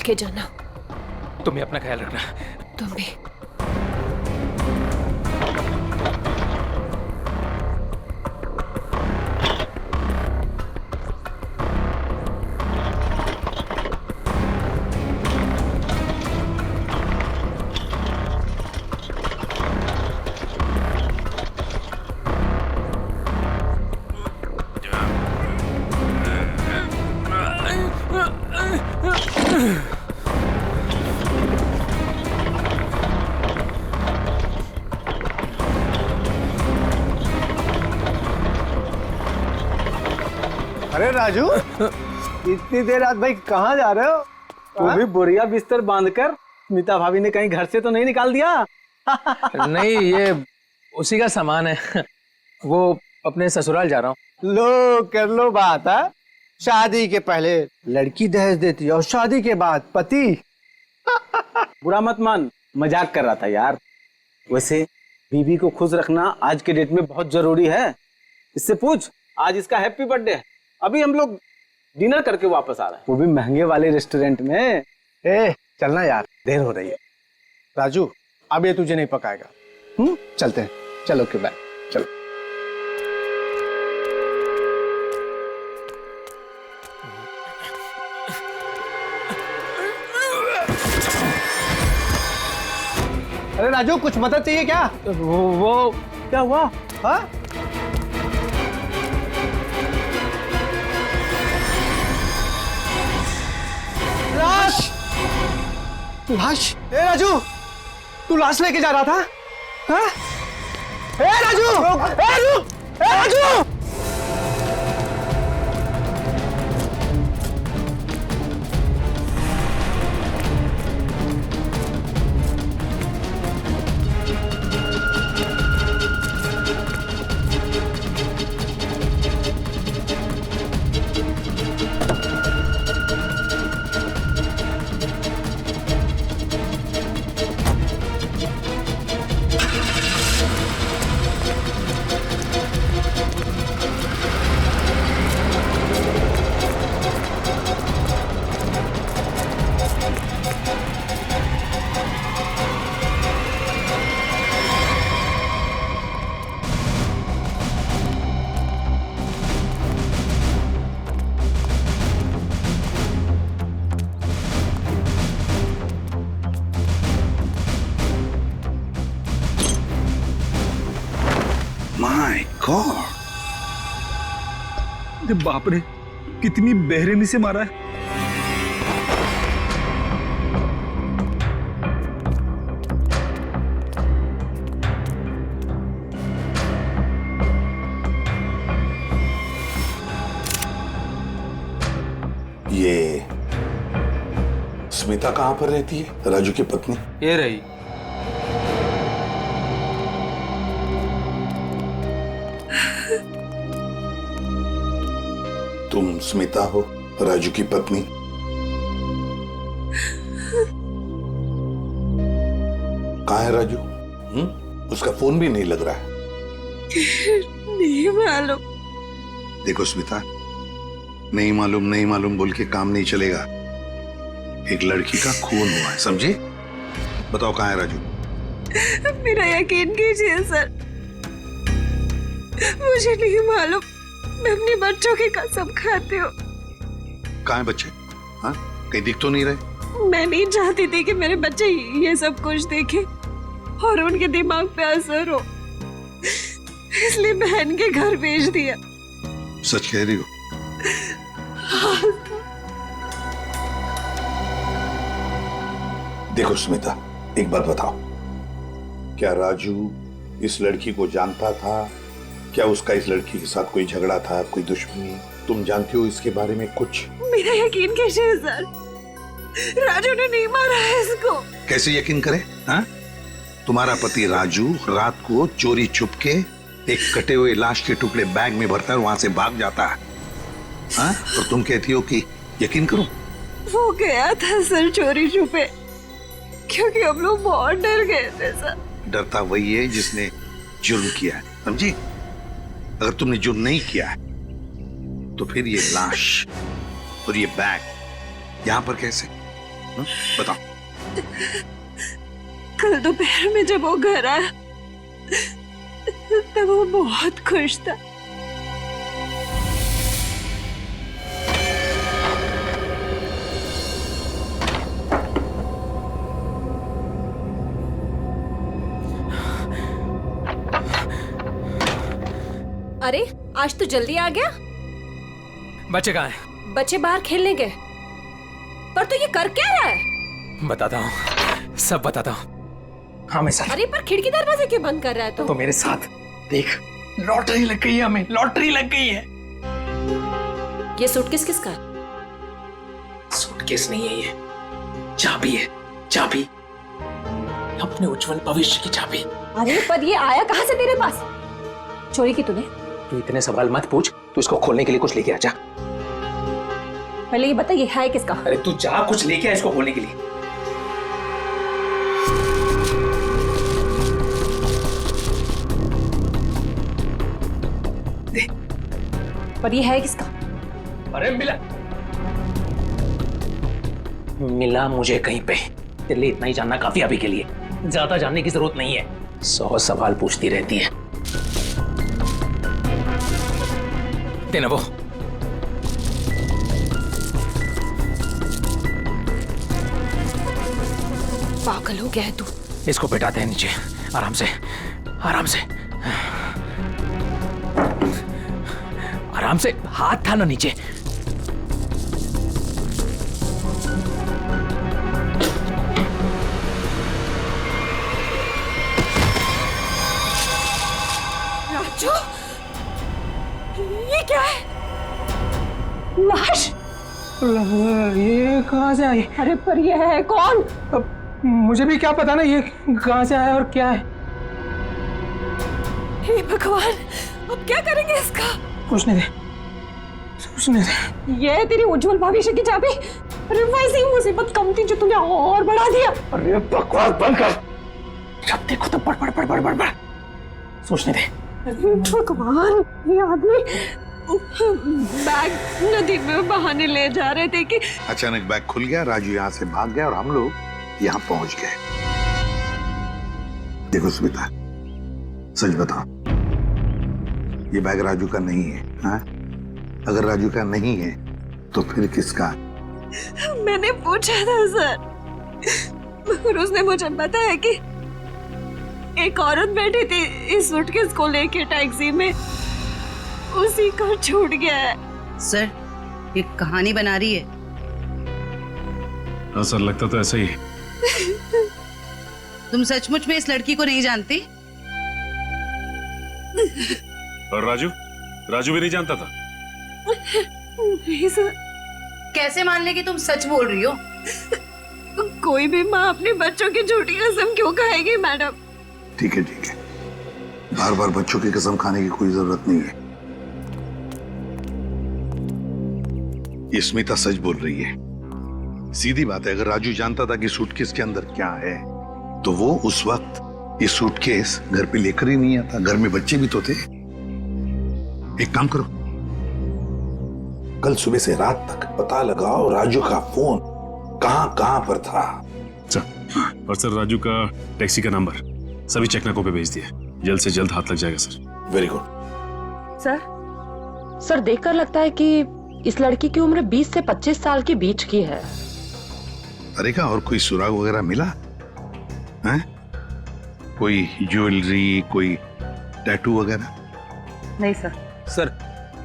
के जाना। तुम्हें अपना ख्याल रखना। तुम भी। अरे राजू, इतनी देर रात भाई कहाँ जा रहे हो? वो भी बोरिया बिस्तर बांधकर। मीता भाभी ने कहीं घर से तो नहीं निकाल दिया? नहीं, ये उसी का सामान है। वो अपने ससुराल जा रहा हूँ। लो कर लो बात है। शादी के पहले लड़की दहेज देती है और शादी के बाद पति। बुरा मत मान, मजाक कर रहा था यार। वैसे बीवी को खुश रखना आज के डेट में बहुत जरूरी है। इससे पूछ, आज इसका हैप्पी बर्थडे है। अभी हम लोग डिनर करके वापस आ रहे हैं, वो भी महंगे वाले रेस्टोरेंट में। चलना यार, देर हो रही है। राजू, अब ये तुझे नहीं पकाएगा। चलते हैं। चलो के बाय। चलो। अरे राजू, कुछ मदद चाहिए क्या? वो क्या हुआ? हाँ? लाश! लाश? ए राजू, तू लाश लेके जा रहा था? हाँ? ए राजू! ए राजू! ए राजू! बाप रे, कितनी बेरहमी से मारा है। स्मिता कहाँ पर रहती है, राजू की पत्नी? ये रही। तुम स्मिता हो, राजू की पत्नी? कहाँ है राजू? उसका फोन भी नहीं लग रहा है। नहीं मालूम। देखो स्मिता, नहीं मालूम बोल के काम नहीं चलेगा। एक लड़की का खून हुआ है, समझे? बताओ कहाँ है राजू? मेरा यकीन कीजिए सर, मुझे नहीं मालूम। मैं अपने बच्चों की कसम खाती हूँ। कहाँ है बच्चे? हाँ, कहीं दिख तो नहीं रहे। मैं नहीं चाहती थी कि मेरे बच्चे ये सब कुछ देखें और उनके दिमाग पे असर हो, इसलिए बहन के घर भेज दिया। सच कह रही हो? देखो स्मिता, एक बात बताओ, क्या राजू इस लड़की को जानता था? क्या उसका इस लड़की के साथ कोई झगड़ा था, कोई दुश्मनी? तुम जानती हो इसके बारे में कुछ? मेरा यकीन कीजिए सर, राजू ने नहीं मारा है इसको। कैसे यकीन करे? हाँ? तुम्हारा पति राजू रात को चोरी छुप के एक कटे हुए लाश के टुकड़े बैग में भरकर वहां से भाग जाता है, हाँ? और तुम कहती हो कि यकीन करो? वो गया था सर चोरी छुपे, क्योंकि हम लोग बहुत डर गए थे सर। डरता वही है जिसने जुर्म किया है, समझी? अगर तुमने जुर्म नहीं किया है तो फिर ये लाश और ये बैग यहाँ पर कैसे? बताओ। कल दोपहर में जब वो घर आया तब वो बहुत खुश था। अरे आज तो जल्दी आ गया। बच्चे कहाँ हैं? बच्चे बाहर खेलने गए। पर तू ये कर क्या रहा है? बताता हूँ, सब बताता हूँ। हाँ मैं सर। अरे पर खिड़की दरवाजे क्यों बंद कर रहा है तो मेरे साथ देख, लॉटरी लग गई है, हमें लॉटरी लग गई है। ये सूटकेस किसका है? सूटकेस नहीं है, ये चाबी है, चाबी, अपने उज्जवल भविष्य की चाबी। अरे पर ये आया कहाँ से तेरे पास? चोरी की तूने? तू इतने सवाल मत पूछ, तू इसको खोलने के लिए कुछ लेके आ जा। पहले ये बता ये है किसका? अरे तू जा, कुछ लेके आ इसको खोलने के लिए। दे। पर ये है किसका? अरे मिला मुझे कहीं पे। तेरे लिए इतना ही जानना काफी अभी के लिए, ज्यादा जानने की जरूरत नहीं है। 100 सवाल पूछती रहती है। देना वो। पागल हो गया है तू। इसको बैठाते हैं नीचे, आराम से, आराम से, आराम से। हाथ था ना नीचे। राजू, ये क्या है? लाश? ये कहाँ से आई? अरे पर ये है कौन? अब मुझे भी क्या पता ना ये कहाँ से आया और क्या है। हे भगवान, अब क्या करेंगे इसका? पूछने दे, पूछने दे। ये है तेरी उज्जवल भविष्य की चाबी। अरे वैसे ही मुसीबत कम थी जो तूने और बढ़ा दिया। अरे बकवास बंद कर। जब देखो तो बड़ बड़ बड़ बड़ बड़ बड़। सोचने दे। भगवान, ये आदमी बैग नदी में बहाने ले जा रहे थे कि अचानक बैग खुल गया, राजू यहाँ से भाग गया और हम लोग यहाँ पहुंच गए। देखो स्मिता, सच बताओ, ये बैग राजू का नहीं है, हाँ? अगर राजू का नहीं है तो फिर किसका? मैंने पूछा था सर, मगर उसने मुझे बताया कि एक औरत बैठी थी इस सूटकेस को लेके टैक्सी में, उसी को छूट गया है। सर, ये कहानी बना रही है। हाँ सर, लगता तो ऐसा ही है। तुम सचमुच में इस लड़की को नहीं जानती? और राजू भी नहीं जानता था? नहीं सर। कैसे मान ले कि तुम सच बोल रही हो? कोई भी माँ अपने बच्चों की झूठी कसम क्यों खाएगी मैडम? ठीक है ठीक है, बार बार बच्चों की कसम खाने की कोई जरूरत नहीं है। ये स्मिता सच बोल रही है। सीधी बात है, अगर राजू जानता था कि सूटकेस के अंदर क्या है तो वो उस वक्त ये सूटकेस घर पे लेकर ही नहीं आता। घर में बच्चे भी तो थे। एक काम करो, कल सुबह से रात तक पता लगाओ राजू का फोन कहां पर था। सर, और सर राजू का टैक्सी का नंबर सभी चेकनाकों पे भेज दिया। जल्द से जल्द हाथ लग जाएगा सर। Very good. सर देखकर लगता है कि इस लड़की की उम्र 20 से 25 साल के बीच की है। अरे का और कोई सुराग वगैरह मिला है? कोई ज्वेलरी, कोई टैटू वगैरह? नहीं सर। सर,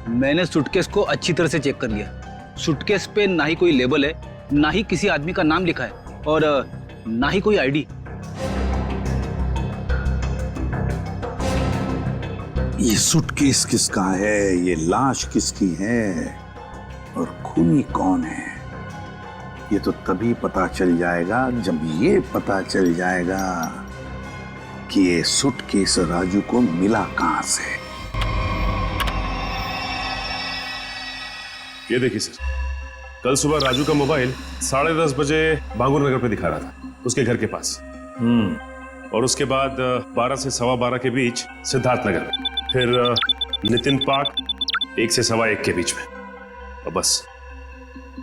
मैंने सूटकेस को अच्छी तरह से चेक कर लिया। सूटकेस पे ना ही कोई लेबल है, ना ही किसी आदमी का नाम लिखा है और ना ही कोई आईडी। ये सूटकेस किसका है, ये लाश किसकी है और खूनी कौन है, ये तो तभी पता चल जाएगा जब ये पता चल जाएगा कि ये सूटकेस राजू को मिला कहां से। ये देखिए सर, कल सुबह राजू का मोबाइल 10:30 बजे बांगुर नगर पे दिखा रहा था, उसके घर के पास। और उसके बाद 12 से 12:15 के बीच सिद्धार्थ नगर में, फिर नितिन पार्क 1 से 1:15 के बीच में, और बस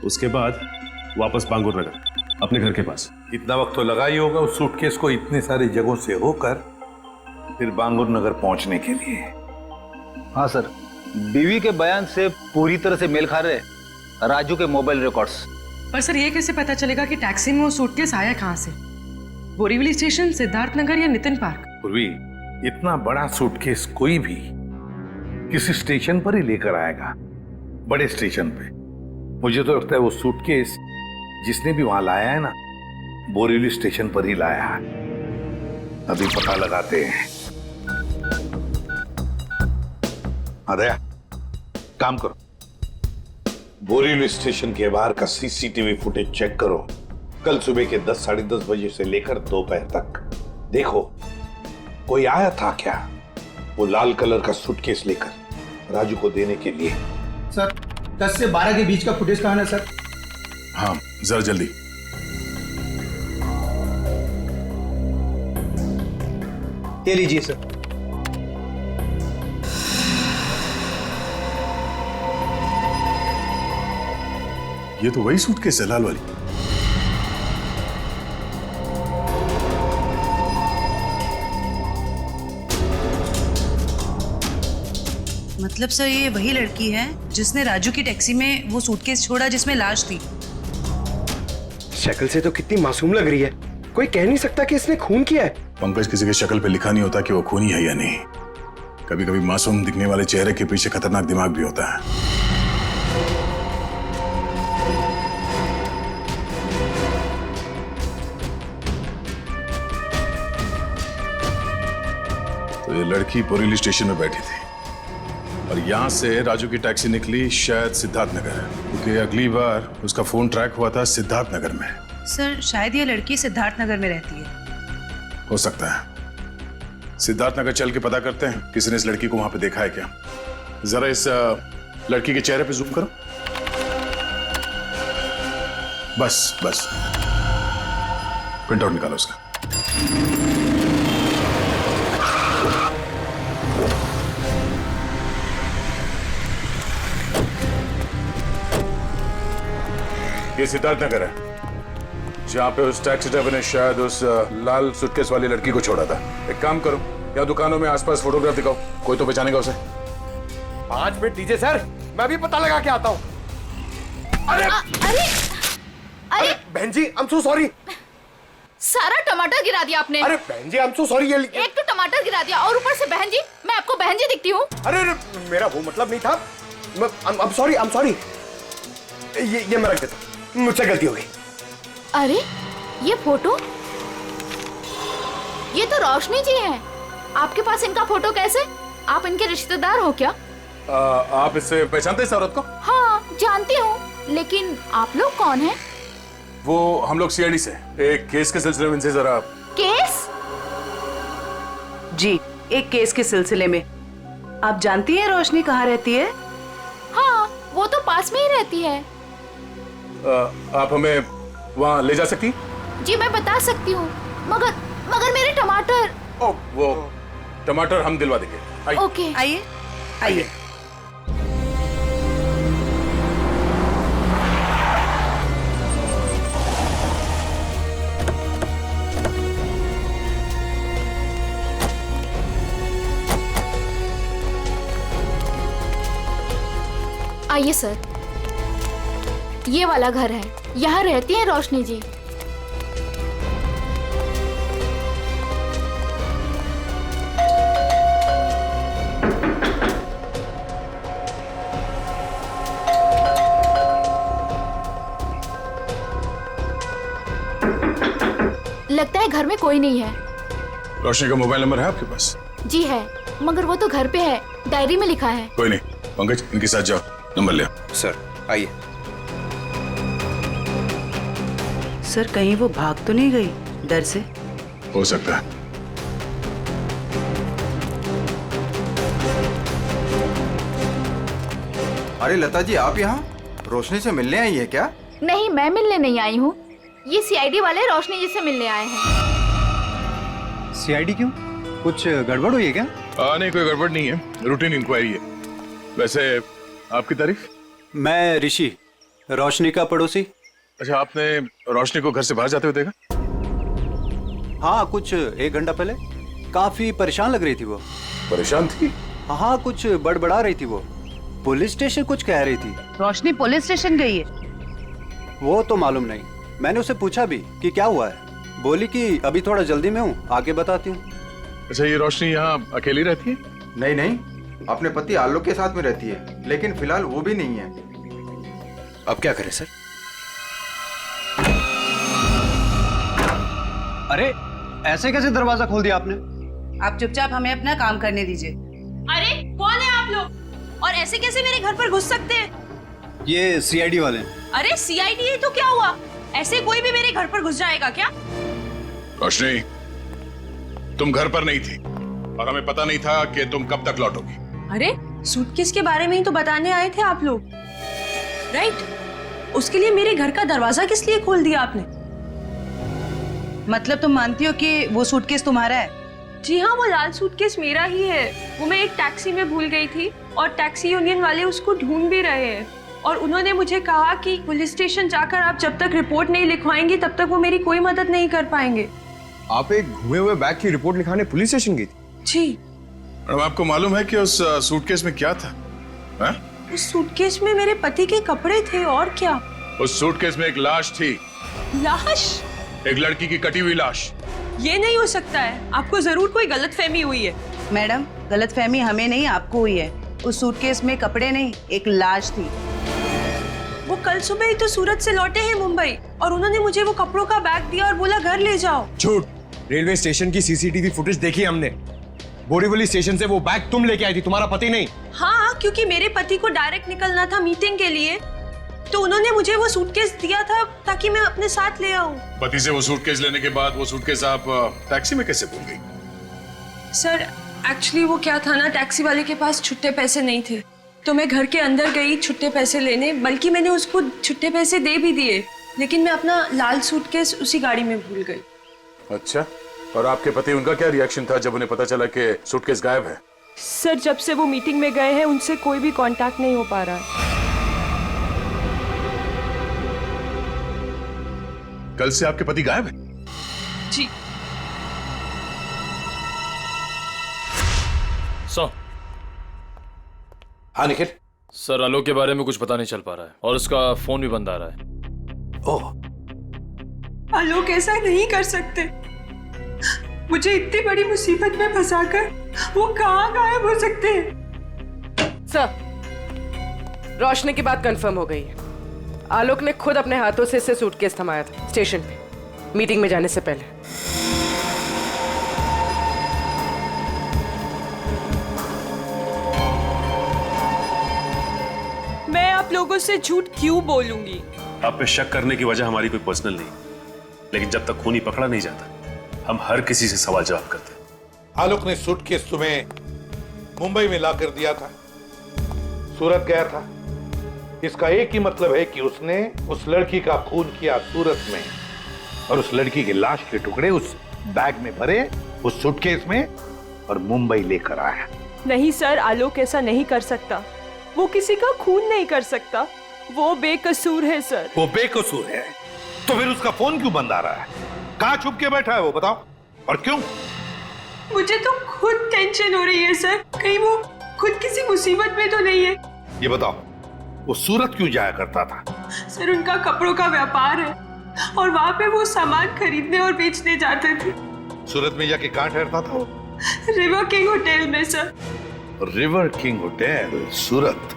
उसके बाद वापस बांगुर नगर अपने घर के पास। इतना वक्त तो लगा ही होगा उस सूटकेस को इतनी सारी जगहों से होकर फिर बांगुर नगर पहुंचने के लिए। हाँ सर, बीवी के बयान से पूरी तरह से मेल खा रहे राजू के मोबाइल रिकॉर्ड्स। पर सर ये कैसे पता चलेगा कि टैक्सी में वो सूटकेस आया कहाँ से? बोरीवली स्टेशन, सिद्धार्थ नगर या नितिन पार्क? पूर्वी, इतना बड़ा सूटकेस कोई भी किसी स्टेशन पर ही लेकर आएगा, बड़े स्टेशन पे। मुझे तो लगता है वो सूटकेस जिसने भी वहां लाया है ना, बोरीवली स्टेशन पर ही लाया है। अभी पता लगाते हैं। अरे काम करो, बोरीवली स्टेशन के बाहर का सीसीटीवी फुटेज चेक करो। कल सुबह के 10, 10:30 बजे से लेकर दोपहर तक देखो कोई आया था क्या वो लाल कलर का सूटकेस लेकर राजू को देने के लिए। सर 10 से 12 के बीच का फुटेज कहां है सर? हाँ जरा जल्दी। ये लीजिए सर। ये तो वही सूटकेस है, लाल वाली। मतलब सर ये वही लड़की है जिसने राजू की टैक्सी में वो सूटकेस छोड़ा जिसमें लाश थी। शक्ल से तो कितनी मासूम लग रही है, कोई कह नहीं सकता कि इसने खून किया है। पंकज, किसी की शक्ल पे लिखा नहीं होता कि वो खूनी है या नहीं। कभी कभी मासूम दिखने वाले चेहरे के पीछे खतरनाक दिमाग भी होता है। तो ये लड़की बोरीवली स्टेशन में बैठी थी और यहाँ से राजू की टैक्सी निकली शायद सिद्धार्थ नगर, क्योंकि अगली बार उसका फोन ट्रैक हुआ था सिद्धार्थ नगर में। सर शायद ये लड़की सिद्धार्थ नगर में रहती है। हो सकता है। सिद्धार्थ नगर चल के पता करते हैं किसी ने इस लड़की को वहां पे देखा है क्या। जरा इस लड़की के चेहरे पे जूम करो। बस बस, प्रिंट आउट निकालो उसका। ये सिद्धार्थ नगर है जहाँ पे उस टैक्सी ड्राइवर ने शायद उस लाल सूटकेस वाली लड़की को छोड़ा था। एक काम करो, या दुकानों में आसपास फोटोग्राफ दिखाओ, कोई तो पहचानेगा उसे। 5 मिनट दीजिए सर, मैं भी पता लगा के आता हूँ। अरे बहन जी, आई एम सो सॉरी। सारा टमाटर गिरा दिया आपने। अरे बहन जी, आई एम सो सॉरी। एक तो टमाटर गिरा दिया और ऊपर से बहन जी, मैं आपको बहन जी दिखती हूँ? अरे मेरा वो मतलब नहीं था। I'm sorry। ये मैं रख देता हूँ, मुझसे गलती हो गई। अरे ये फोटो, ये तो रोशनी जी हैं। आपके पास इनका फोटो कैसे? आप इनके रिश्तेदार हो क्या? आप इससे पहचानते हैं इस औरत को? हाँ जानती हूँ, लेकिन आप लोग कौन हैं? वो हम लोग सीआईडी से एक केस के सिलसिले में इनसे जरा। केस? जी, एक केस के सिलसिले में। आप जानती हैं रोशनी कहाँ रहती है? हाँ, वो तो पास में ही रहती है। आप हमें वहाँ ले जा सकती? जी मैं बता सकती हूँ, मगर मेरे टमाटर। ओ, वो टमाटर हम दिलवा देंगे। आइए। ओके, आइए आइए। आइए सर, ये वाला घर है, यहाँ रहती है रोशनी जी। लगता है घर में कोई नहीं है। रोशनी का मोबाइल नंबर है आपके पास? जी है, मगर वो तो घर पे है, डायरी में लिखा है। कोई नहीं, पंकज इनके साथ जाओ, नंबर ले। सर आइए। सर कहीं वो भाग तो नहीं गई डर से? हो सकता है। अरे लता जी, आप यहाँ रोशनी से मिलने आई है क्या? नहीं, मैं मिलने नहीं आई हूँ, ये सीआईडी वाले रोशनी जी से मिलने आए हैं। सीआईडी क्यों? कुछ गड़बड़ हुई है क्या? नहीं, कोई गड़बड़ नहीं है, रूटीन इंक्वायरी है। वैसे आपकी तारीफ? मैं ऋषि, रोशनी का पड़ोसी। अच्छा, आपने रोशनी को घर से बाहर जाते हुए देखा? हाँ, कुछ 1 घंटा पहले। काफी परेशान लग रही थी वो। परेशान थी? हाँ, कुछ बड़बड़ा रही थी वो। पुलिस स्टेशन कुछ कह रही थी। रोशनी पुलिस स्टेशन गई है? वो तो मालूम नहीं, मैंने उसे पूछा भी कि क्या हुआ है। बोली कि अभी थोड़ा जल्दी में हूँ, आगे बताती हूँ। अच्छा, ये रोशनी यहाँ अकेली रहती है? नहीं नहीं, अपने पति आलोक के साथ में रहती है, लेकिन फिलहाल वो भी नहीं है। अब क्या करें सर? अरे ऐसे कैसे दरवाजा खोल दिया आपने? आप चुपचाप हमें अपना काम करने दीजिए। अरे कौन है आप लोग, और ऐसे कैसे मेरे घर पर घुस सकते हैं? ये सीआईडी वाले हैं। अरे सीआईडी है तो क्या हुआ, ऐसे कोई भी मेरे घर पर घुस जाएगा क्या? रोशनी, तुम घर पर नहीं थी और हमें पता नहीं था कि तुम कब तक लौटोगी। अरे सूटकेस के बारे में ही तो बताने आए थे आप लोग, राइट? उसके लिए मेरे घर का दरवाजा किस लिए खोल दिया आपने? मतलब तुम मानती हो कि वो सूटकेस तुम्हारा है? जी हाँ, वो लाल सूटकेस मेरा ही है। वो मैं एक टैक्सी में भूल गई थी और टैक्सी यूनियन वाले उसको ढूंढ भी रहे हैं, और उन्होंने मुझे कहा कि पुलिस स्टेशन जाकर आप जब तक रिपोर्ट नहीं लिखवाएंगी तब तक वो मेरी कोई मदद नहीं कर पाएंगे। आप एक घुमे हुए बैग की रिपोर्ट लिखाने पुलिस स्टेशन गई थी? जी। मैडम, आपको मालूम है कि उस सूटकेस में क्या था? है? उस सूटकेस में मेरे पति के कपड़े थे, और क्या? उस सूटकेस में एक लाश थी। लाश? एक लड़की की कटी हुई लाश। ये नहीं हो सकता है, आपको जरूर कोई गलतफहमी हुई है। मैडम, गलतफहमी हमें नहीं आपको हुई है। उस सूटकेस में कपड़े नहीं, एक लाश थी। वो कल सुबह ही तो सूरत से लौटे हैं मुंबई, और उन्होंने मुझे वो कपड़ों का बैग दिया और बोला घर ले जाओ। झूठ। रेलवे स्टेशन की सीसीटीवी फुटेज देखी हमने। बोरीवली स्टेशन से वो बैग तुम लेके आई थी, तुम्हारा पति नहीं। हाँ, क्योंकि मेरे पति को डायरेक्ट निकलना था मीटिंग के लिए, तो उन्होंने मुझे वो सूटकेस दिया था ताकि मैं अपने साथ ले आऊं। पति से वो सूटकेस लेने के बाद वो सूटकेस आप टैक्सी में कैसे भूल गई? सर एक्चुअली वो क्या था ना, टैक्सी वाले के पास छुट्टे पैसे नहीं थे, तो मैं घर के अंदर गई छुट्टे पैसे लेने, बल्कि मैंने उसको छुट्टे पैसे दे भी दिए, लेकिन मैं अपना लाल सूटकेस उसी गाड़ी में भूल गई। अच्छा, और आपके पति, उनका क्या रिएक्शन था जब उन्हें पता चला कि सूटकेस गायब है? सर जब से वो मीटिंग में गए हैं उनसे कोई भी कांटेक्ट नहीं हो पा रहा है। कल से आपके पति गायब है? जी। हाँ निखिल। सर, आलोक के बारे में कुछ पता नहीं चल पा रहा है और उसका फोन भी बंद आ रहा है। ओह, आलोक ऐसा नहीं कर सकते। मुझे इतनी बड़ी मुसीबत में फंसाकर वो कहाँ गायब हो सकते हैं? सर, रोशनी की बात कंफर्म हो गई है। आलोक ने खुद अपने हाथों से इसे सूटकेस थमाया था स्टेशन पे, मीटिंग में जाने से पहले। मैं आप लोगों से झूठ क्यों बोलूंगी? आप पे शक करने की वजह हमारी कोई पर्सनल नहीं, लेकिन जब तक खूनी पकड़ा नहीं जाता हम हर किसी से सवाल जवाब करते हैं। आलोक ने सूटकेस तुम्हें मुंबई में ला कर दिया था, सूरत गया था। इसका एक ही मतलब है कि उसने उस लड़की का खून किया सूरत में, और उस लड़की की लाश के टुकड़े उस बैग में भरे, उस सूटकेस में, और मुंबई लेकर आया। नहीं सर, आलोक ऐसा नहीं कर सकता। वो किसी का खून नहीं कर सकता। वो बेकसूर है सर। वो बेकसूर है तो फिर उसका फोन क्यों बंद आ रहा है? कहाँ छुप के बैठा है वो, बताओ, और क्यों? मुझे तो खुद टेंशन हो रही है सर, कहीं वो खुद किसी मुसीबत में तो नहीं है। ये बताओ, वो सूरत क्यों जाया करता था? सर उनका कपड़ों का व्यापार है और वहाँ पे वो सामान खरीदने और बेचने जाते थे। सूरत में जाके कहाँ ठहरता था वो? रिवर किंग होटल में सर। रिवर किंग होटल, सूरत।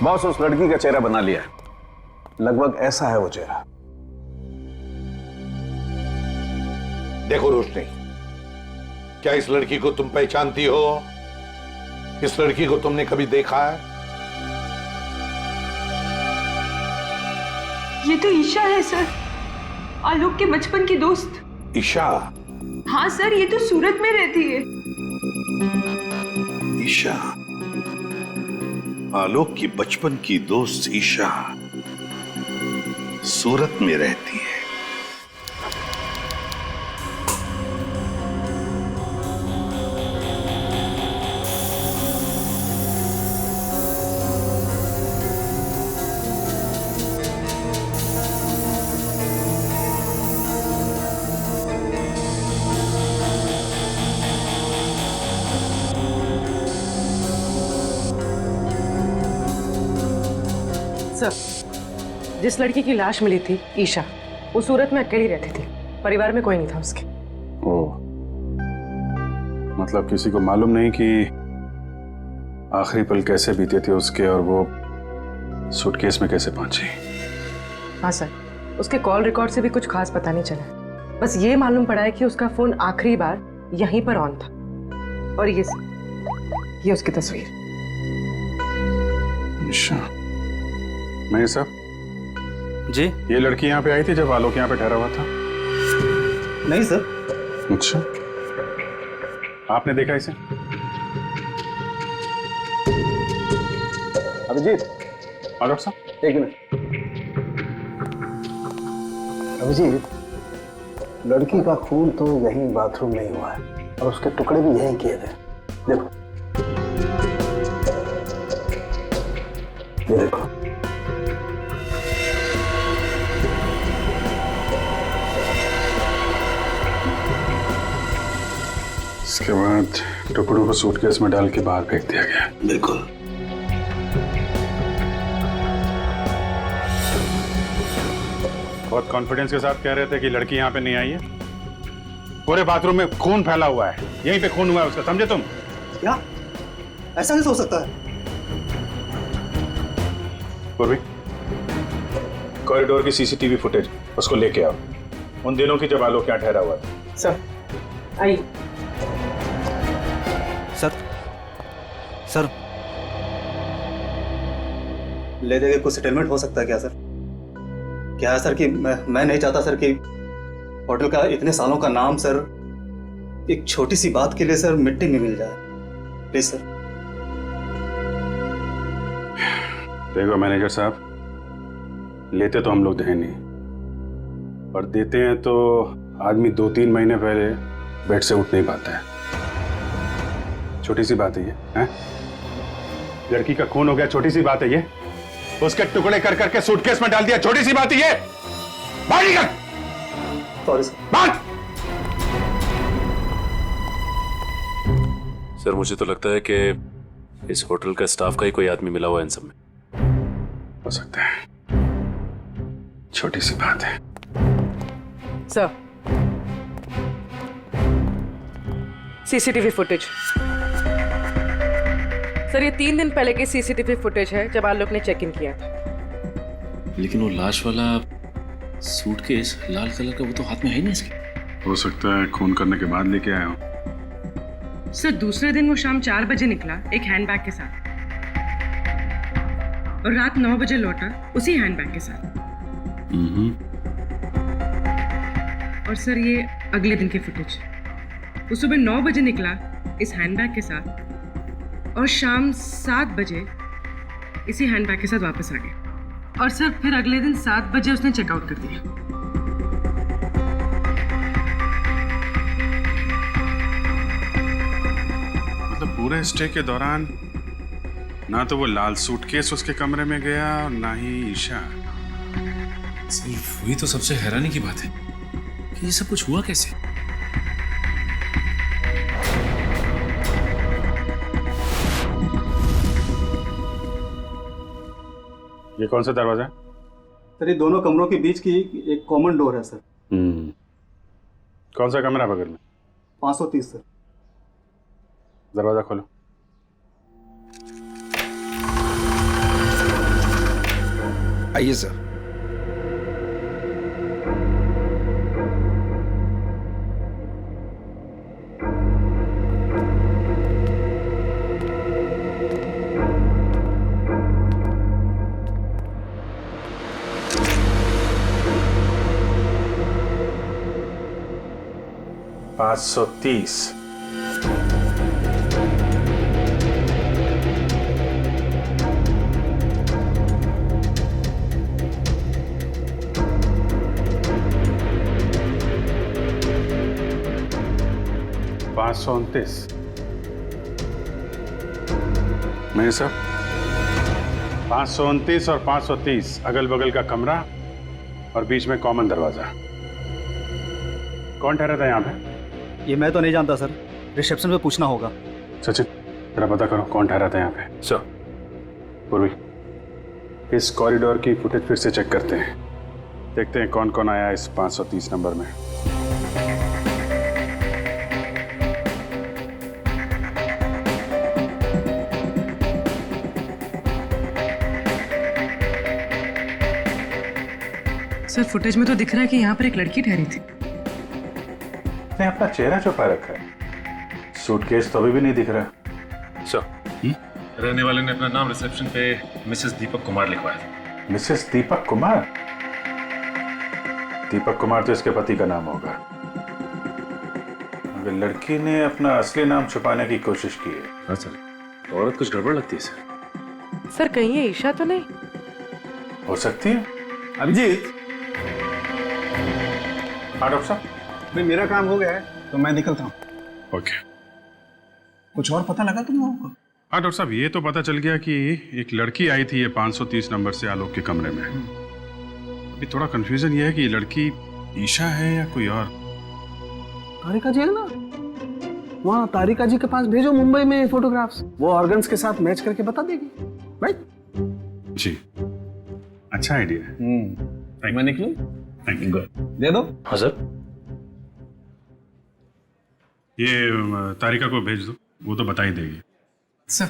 बॉस उस लड़की का चेहरा बना लिया, लगभग ऐसा है वो चेहरा। देखो रोशनी, क्या इस लड़की को तुम पहचानती हो? इस लड़की को तुमने कभी देखा है? ये तो ईशा है सर, आलोक के बचपन की दोस्त। ईशा? हाँ सर, ये तो सूरत में रहती है। ईशा, आलोक की बचपन की दोस्त ईशा सूरत में रहती है। सर, जिस लड़की की लाश मिली थी ईशा, वो सूरत में अकेली रहती थी, परिवार में कोई नहीं था उसके। ओह, मतलब किसी को मालूम नहीं कि आखिरी पल कैसे बीते थे उसके और वो सूटकेस में कैसे पहुंची। हाँ सर, उसके कॉल रिकॉर्ड से भी कुछ खास पता नहीं चला। बस ये मालूम पड़ा है कि उसका फोन आखिरी बार यहीं पर ऑन था। और ये उसकी तस्वीर। मैं साहब जी, ये लड़की यहाँ पे आई थी जब आलोक यहाँ पे ठहरा हुआ था? नहीं सर। अच्छा, आपने देखा इसे? अभिजीत, डॉक्टर साहब एक मिनट। अभिजीत, लड़की का खून तो यहीं बाथरूम में ही हुआ है और उसके टुकड़े भी यहीं किए थे। देखो, ये देखो। इसके बाद टुकड़ों को सूटकेस में डाल के बाहर फेंक दिया गया। बिल्कुल। बहुत कॉन्फिडेंस के साथ कह रहे थे कि लड़की यहाँ पे नहीं आई है। पूरे बाथरूम में खून फैला हुआ है, यहीं पे खून हुआ है उसका, समझे तुम? क्या? ऐसा नहीं हो सकता है। पूर्वी, कॉरिडोर की सीसीटीवी फुटेज उसको लेके आओ, उन दिनों की जब आलोक यहाँ ठहरा हुआ था। सर, आई। सर, ले जाके कुछ सेटलमेंट हो सकता है क्या सर? क्या है सर कि मैं नहीं चाहता सर कि होटल का इतने सालों का नाम सर एक छोटी सी बात के लिए सर मिट्टी में मिल जाए। Please sir. देखो मैनेजर साहब, लेते तो हम लोग हैं नहीं, और देते हैं तो आदमी 2-3 महीने पहले बेड से उठ नहीं पाता है। छोटी सी बात है ये, हैं? लड़की का खून हो गया, छोटी सी बात है ये। उसके टुकड़े कर करके सूटकेस में डाल दिया, छोटी सी बात है ये। बाहर निकल। Sorry sir. बाहर। सर, मुझे तो लगता है कि इस होटल का स्टाफ का ही कोई आदमी मिला हुआ है इन सब में। हो सकता है, छोटी सी बात है। Sir, CCTV footage. सर, ये 3 दिन पहले की सीसीटीवी फुटेज है जब आलोक ने चेक इन किया था। लेकिन वो लाश वाला सूटकेस लाल कलर का, वो तो हाथ में है ही नहीं इसके। हो सकता है खून करने के बाद लेके आया हूं। सर, दूसरे दिन वो शाम 4 बजे निकला एक हैंडबैग के साथ, और रात 9 बजे लौटा उसी हैंडबैग के साथ। और सर ये अगले दिन की फुटेज। वो सुबह 9 बजे निकला इस हैंडबैग के साथ और शाम 7 बजे इसी हैंडबैग के साथ वापस आ गया। और सर फिर अगले दिन 7 बजे उसने चेकआउट कर दिया। मतलब पूरे स्टे के दौरान ना तो वो लाल सूटकेस उसके कमरे में गया और ना ही ईशा। सिर्फ वही तो सबसे हैरानी की बात है कि ये सब कुछ हुआ कैसे। ये कौन सा दरवाजा है? सर ये दोनों कमरों के बीच की एक कॉमन डोर है सर। कौन सा कमरा है बगल में? 530 सर। दरवाजा खोलो। आइए सर। पाँच 530। मेरे साहब 529 और 530 अगल बगल का कमरा और बीच में कॉमन दरवाजा। कौन ठहरा था यहाँ पे? ये मैं तो नहीं जानता सर, रिसेप्शन पे पूछना होगा। सचिन जरा पता करो कौन ठहरा था यहाँ पे। सर। पूर्वी इस कॉरिडोर की फुटेज फिर से चेक करते हैं, देखते हैं कौन कौन आया इस 530 नंबर में। सर फुटेज में तो दिख रहा है कि यहाँ पर एक लड़की ठहरी थी। ने अपना चेहरा छुपा रखा है, सूटकेस तो अभी भी नहीं दिख रहा। सर रहने वाले ने अपना नाम रिसेप्शन पे मिसेस दीपक कुमार लिखवाया था। मिसेस दीपक कुमार? दीपक कुमार तो इसके पति का नाम होगा, मगर लड़की ने अपना असली नाम छुपाने की कोशिश की है। हाँ सर, औरत कुछ गड़बड़ लगती है सर। सर कहीं ये ईशा तो नहीं हो सकती है। अभिजीत, हाँ डॉक्टर साहब। नहीं मेरा काम हो गया है तो मैं निकलता हूँ। ओके। कुछ और पता लगा तुम लोगों को? हाँ डॉक्टर साहब, ये तो पता चल गया कि एक लड़की आई थी ये 530 नंबर से आलोक के कमरे में। अभी थोड़ा कंफ्यूजन ये है कि ये लड़की ईशा है या कोई और। तारिका जी है ना, वहाँ तारिका जी के पास भेजो मुंबई में फोटोग्राफ्स, वो ऑर्गन्स के साथ मैच करके बता देगी। राइट जी, अच्छा आइडिया है। मैं निकलूं? Thank you. दे दो। हाँ सर। ये तारिका को भेज दो, वो तो बता ही देगी। सर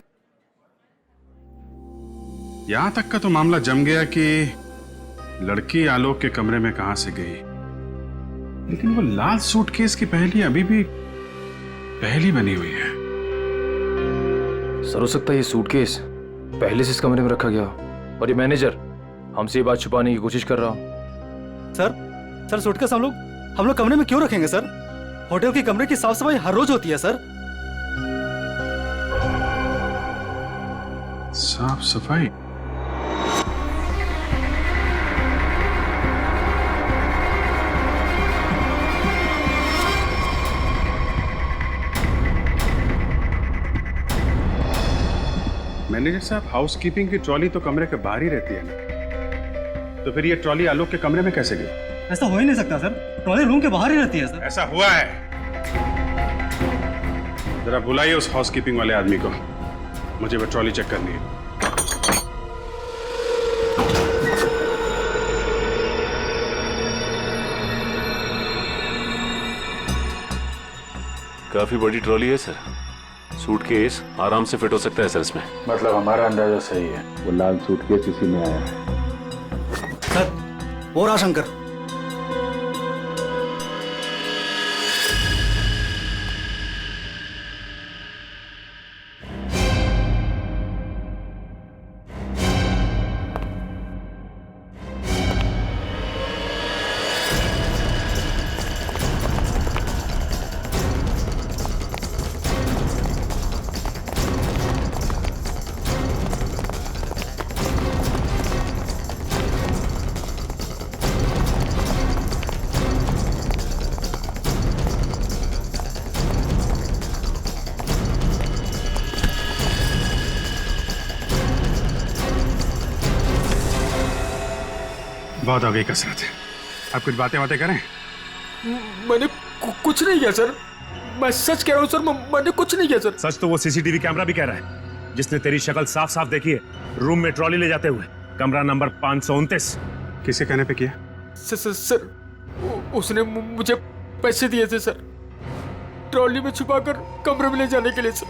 यहां तक का तो मामला जम गया कि लड़की आलोक के कमरे में कहां से गई, लेकिन वो लाल सूटकेस की पहेली अभी भी पहेली बनी हुई है। सर हो सकता है ये सूटकेस पहले से इस कमरे में रखा गया और ये मैनेजर हमसे ये बात छुपाने की कोशिश कर रहा हो। सर सूटकेस हम लोग कमरे में क्यों रखेंगे सर? होटल के कमरे की साफ सफाई हर रोज होती है सर। साफ सफाई? मैनेजर साहब, हाउसकीपिंग की ट्रॉली तो कमरे के बाहर ही रहती है ना, तो फिर ये ट्रॉली आलोक के कमरे में कैसे गई? ऐसा हो ही नहीं सकता सर, ट्रॉली रूम के बाहर ही रहती है सर। ऐसा हुआ है। जरा बुलाइए उस हाउसकीपिंग वाले आदमी को, मुझे वो ट्रॉली चेक करनी है। काफी बड़ी ट्रॉली है सर, सूटकेस आराम से फिट हो सकता है सर इसमें। मतलब हमारा अंदाजा सही है, वो लाल सूटकेस इसी में आया है। सर वो रहा शंकर। बहुत हो गई कसरत। अब कुछ बातें करें। मैंने कुछ नहीं किया सर, मैं सच कह रहा हूँ सर, मैंने कुछ नहीं किया सर। सच तो वो सीसीटीवी कैमरा भी कह रहा है, जिसने तेरी शक्ल साफ साफ देखी है रूम में ट्रॉली ले जाते हुए, कमरा नंबर 529। किसके कहने पे किया? सर उसने मुझे पैसे दिए थे सर, ट्रॉली में छुपाकर कमरे में ले जाने के लिए सर।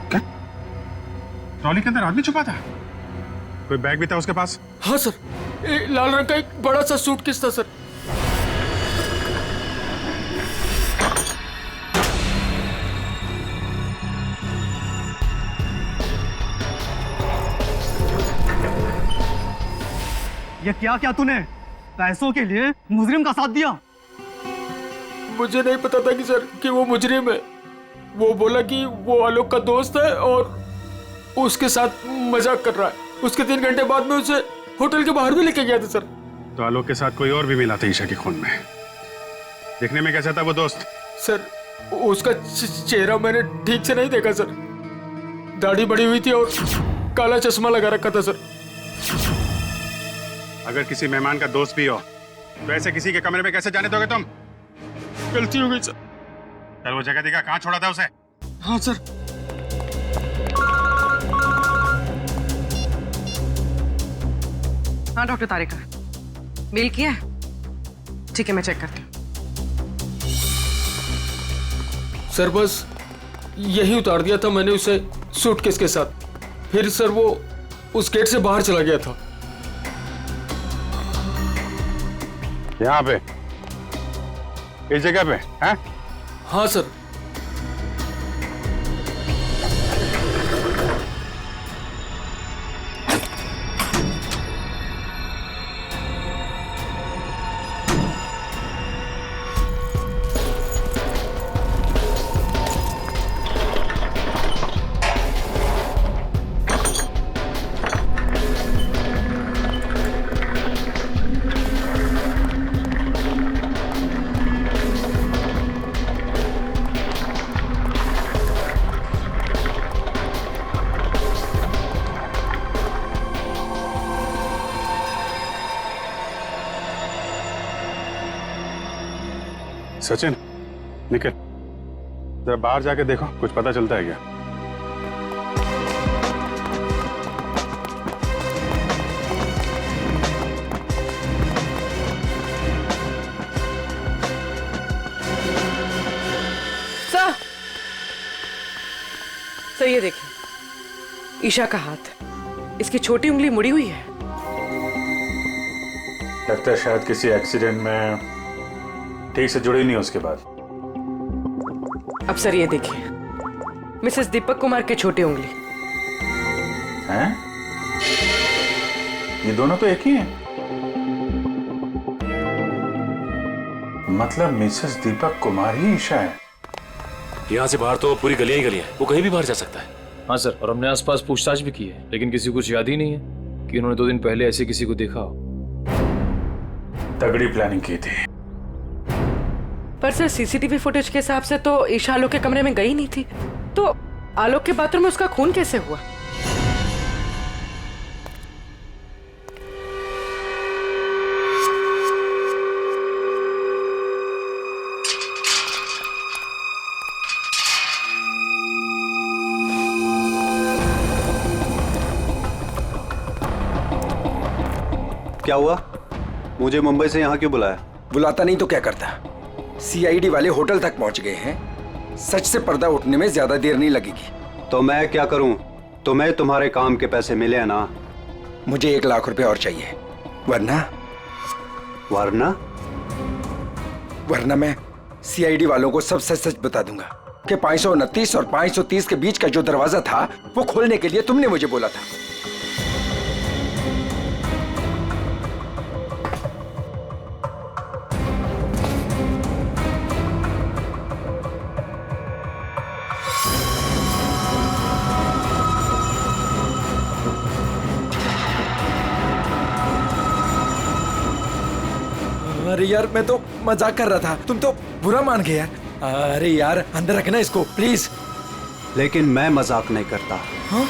क्या? ट्रॉली के अंदर आदमी छुपा था? कोई बैग भी था उसके पास? हाँ सर, लाल रंग का एक बड़ा सा सूटकेस था सर। ये क्या क्या तूने पैसों के लिए मुजरिम का साथ दिया? मुझे नहीं पता था कि सर कि वो मुजरिम है। वो बोला कि वो आलोक का दोस्त है और उसके साथ मजाक कर रहा है। उसके 3 घंटे बाद में उसे होटल के बाहर भी लेके गया था सर। तो आलोक के साथ कोई और भी मिला था ईशा के खून में? दिखने में कैसा था वो दोस्त? सर उसका चेहरा मैंने ठीक से नहीं देखा सर, दाढ़ी बड़ी हुई थी और काला चश्मा लगा रखा था सर। अगर किसी मेहमान का दोस्त भी हो तो ऐसे किसी के कमरे में कैसे जाने दोगे तुम? गलती हो गई सर। चल वो जगह दिखा, कहाँ छोड़ा था उसे? हाँ सर। हाँ डॉक्टर तारिका, मेल किया है? ठीक है, मैं चेक करती हूँ। सर बस यही उतार दिया था मैंने उसे सूटकेस के साथ, फिर सर वो उस गेट से बाहर चला गया था। यहाँ पे, इस जगह पे? हैं? हाँ सर। सचिन, निकल, जरा बाहर जाके देखो, कुछ पता चलता है क्या? सर ये देखिए, ईशा का हाथ, इसकी छोटी उंगली मुड़ी हुई है। लगता है शायद किसी एक्सीडेंट में ठीक से जुड़ी नहीं उसके बाद। अब सर ये देखिए, मिसेस दीपक कुमार के छोटी उंगली। हैं? ये दोनों तो एक ही हैं। मतलब मिसेस दीपक कुमार ही ईशा है। यहाँ से बाहर तो पूरी गलियां ही गलियां हैं, वो कहीं भी बाहर जा सकता है। हाँ सर, और हमने आसपास पूछताछ भी की है, लेकिन किसी को कुछ याद ही नहीं है कि उन्होंने 2 दिन पहले ऐसे किसी को देखा हो। तगड़ी प्लानिंग की थी। पर सर सीसीटीवी फुटेज के हिसाब से तो ईशा आलोक के कमरे में गई नहीं थी, तो आलोक के बाथरूम में उसका खून कैसे हुआ? क्या हुआ? मुझे मुंबई से यहाँ क्यों बुलाया? बुलाता नहीं तो क्या करता? सीआईडी वाले होटल तक पहुंच गए हैं। सच से पर्दा उठने में ज्यादा देर नहीं लगेगी। तो मैं क्या करूं? तुम्हें तुम्हारे काम के पैसे मिले हैं ना? मुझे 1 लाख रुपए और चाहिए, वरना वरना मैं सीआईडी वालों को सब सच सच बता दूंगा कि 529 और 530 के बीच का जो दरवाजा था वो खोलने के लिए तुमने मुझे बोला था। अरे यार, मैं तो मजाक कर रहा था, तुम तो बुरा मान गए यार। अरे यार, अंदर रखना इसको प्लीज। लेकिन मैं मजाक नहीं करता। हाँ?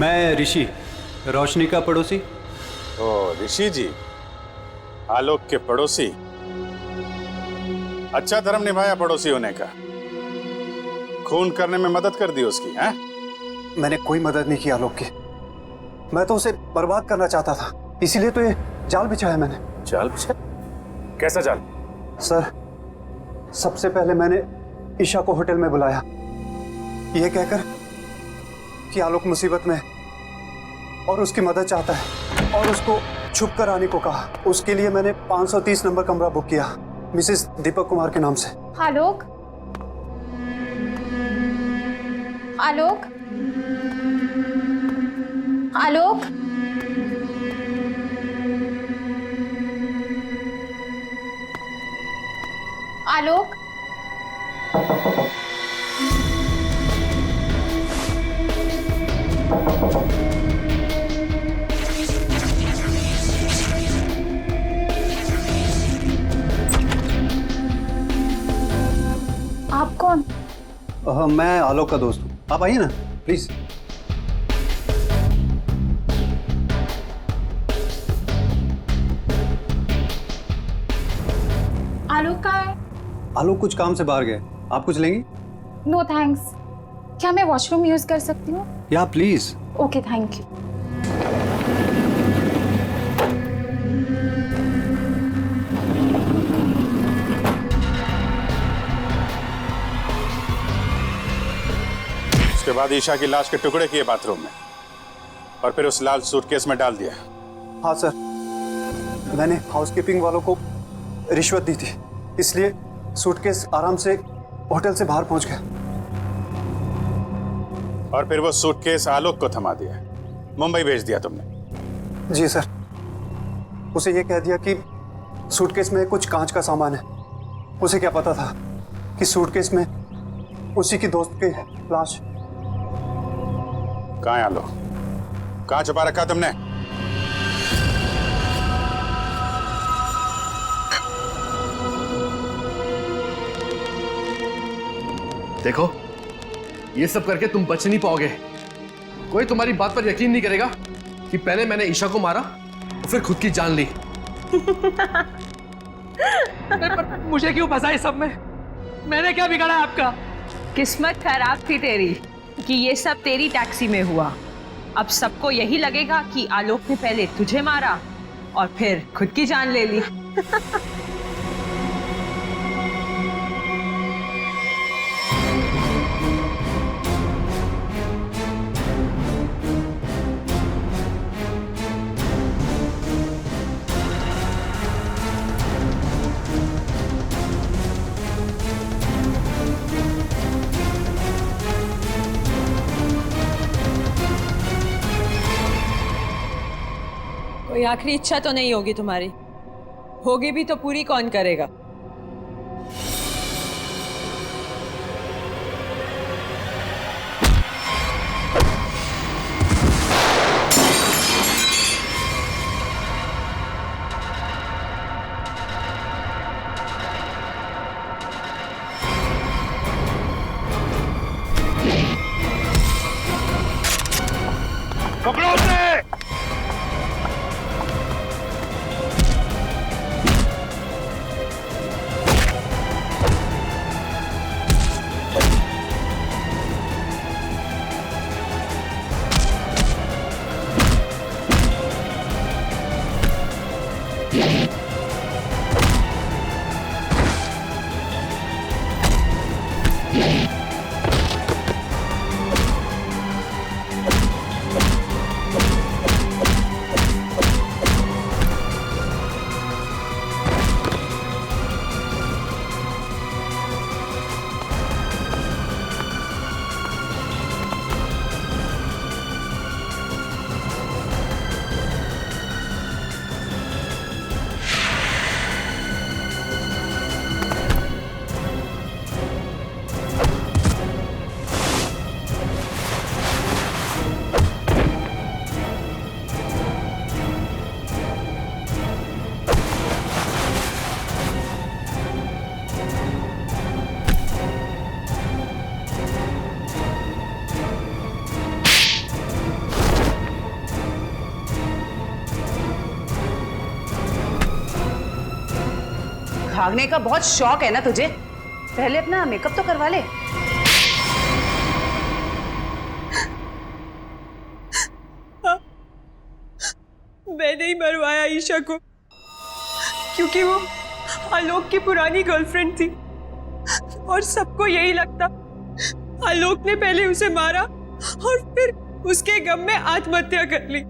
मैं ऋषि, रोशनी का पड़ोसी। ओ ऋषि जी, आलोक के पड़ोसी। अच्छा धर्म निभाया पड़ोसी होने का। खून करने में मदद कर दी उसकी, हैं? मैंने कोई मदद नहीं की आलोक की। मैं तो उसे बर्बाद करना चाहता था, इसीलिए तो ये जाल बिछाया मैंने। जाल बिछाया? कैसा जाल? सर, सबसे पहले मैंने ईशा को होटल में बुलाया, ये कहकर कि आलोक मुसीबत में है और उसकी मदद चाहता है, और उसको छुप कर आने को कहा। उसके लिए मैंने 530 नंबर कमरा बुक किया मिसेस दीपक कुमार के नाम से। आलोक, आलोक, आलोक, आलोक, आप कौन? मैं आलोक का दोस्त हूँ, आप आइए ना प्लीज। आलोक कहाँ है? आलोक कुछ काम से बाहर गए, आप कुछ लेंगी? No thanks. क्या मैं वॉशरूम यूज कर सकती हूँ? या प्लीज। Okay, thank you. उसके बाद ईशा की लाश के टुकड़े किए बाथरूम में और फिर उस लाल सूटकेस में डाल दिया। हाँ सर, मैंने हाउसकीपिंग वालों को रिश्वत दी थी, इसलिए सूटकेस आराम से होटल से बाहर पहुंच गया। और फिर वो सूटकेस आलोक को थमा दिया, मुंबई भेज दिया तुमने? जी सर, उसे ये कह दिया कि सूटकेस में कुछ कांच का सामान है। उसे क्या पता था कि सूटकेस में उसी की दोस्त की लाश। कहाँ है आलोक? कहाँ छुपा रखा तुमने? देखो, ये सब करके तुम बच नहीं पाओगे। कोई तुम्हारी बात पर यकीन नहीं करेगा कि पहले मैंने ईशा को मारा और फिर खुद की जान ली। मुझे क्यों फंसा इस सब में? मैंने क्या बिगाड़ा आपका? किस्मत खराब थी तेरी कि ये सब तेरी टैक्सी में हुआ। अब सबको यही लगेगा कि आलोक ने पहले तुझे मारा और फिर खुद की जान ले ली। कोई आखिरी इच्छा तो नहीं होगी तुम्हारी? होगी भी तो पूरी कौन करेगा? पकड़ो उसे! भागने का बहुत शौक है ना तुझे? पहले अपना मेकअप तो करवा ले। मैं नहीं मरवाया ईशा को, क्योंकि वो आलोक की पुरानी गर्लफ्रेंड थी और सबको यही लगता आलोक ने पहले उसे मारा और फिर उसके गम में आत्महत्या कर ली।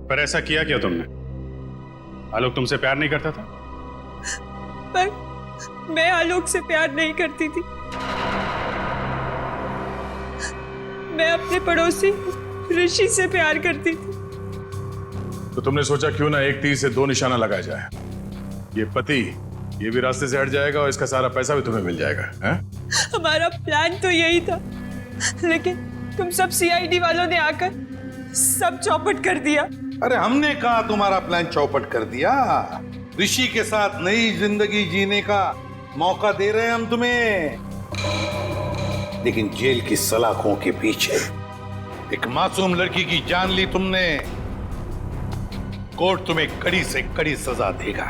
पर ऐसा किया क्या तुमने? आलोक तुमसे प्यार नहीं करता था? पर मैं आलोक से प्यार नहीं करती थी। मैं अपने पड़ोसी ऋषि से प्यार करती थी। तो तुमने सोचा क्यों ना एक तीर से दो निशाना लगाया जाए। ये पति ये भी रास्ते से हट जाएगा और इसका सारा पैसा भी तुम्हें मिल जाएगा। हैं? हमारा प्लान तो यही था, लेकिन तुम सब सीआईडी वालों ने आकर सब चौपट कर दिया। अरे हमने कहा तुम्हारा प्लान चौपट कर दिया। ऋषि के साथ नई जिंदगी जीने का मौका दे रहे हैं हम तुम्हें, लेकिन जेल की सलाखों के पीछे एक मासूम लड़की की जान ली तुमने। कोर्ट तुम्हें कड़ी से कड़ी सजा देगा,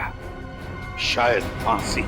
शायद फांसी।